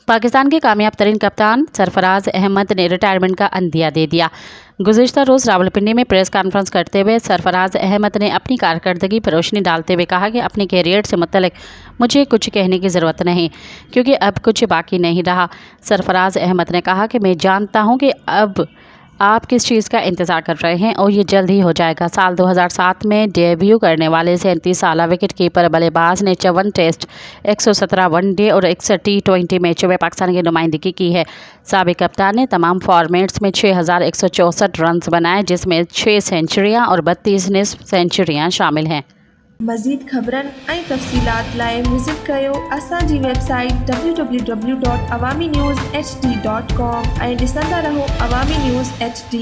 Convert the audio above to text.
पाकिस्तान के कामयाब तरीन कप्तान सरफराज अहमद ने रिटायरमेंट का अंदिया दे दिया। गुज़िश्ता रोज़ रावलपिंडी में प्रेस कॉन्फ्रेंस करते हुए सरफराज अहमद ने अपनी कारकर्दगी पर रोशनी डालते हुए कहा कि अपने कैरियर से मुतल्लिक मुझे कुछ कहने की ज़रूरत नहीं, क्योंकि अब कुछ बाकी नहीं रहा। सरफराज अहमद ने कहा कि मैं जानता हूं कि अब आप किस चीज़ का इंतज़ार कर रहे हैं और ये जल्द ही हो जाएगा। साल 2007 में डेब्यू करने वाले 37 साला विकेट कीपर बल्लेबाज ने 54 टेस्ट, 117 वनडे और 61 T20 मैचों में पाकिस्तान की नुमाइंदगी की है। साबिक कप्तान ने तमाम फॉर्मेट्स में 6164 रन बनाए, जिसमें 6 सेंचुरियां और 32 निस्फ सेंचुरियां शामिल हैं। मज़ीद ख़बरनि ऐं तफ़सीलात लाइ विज़िट कयो असांजी वेबसाइट www.awamiNewsHD.com ऐं ॾिसंदा रहो अवामी न्यूज़ HD।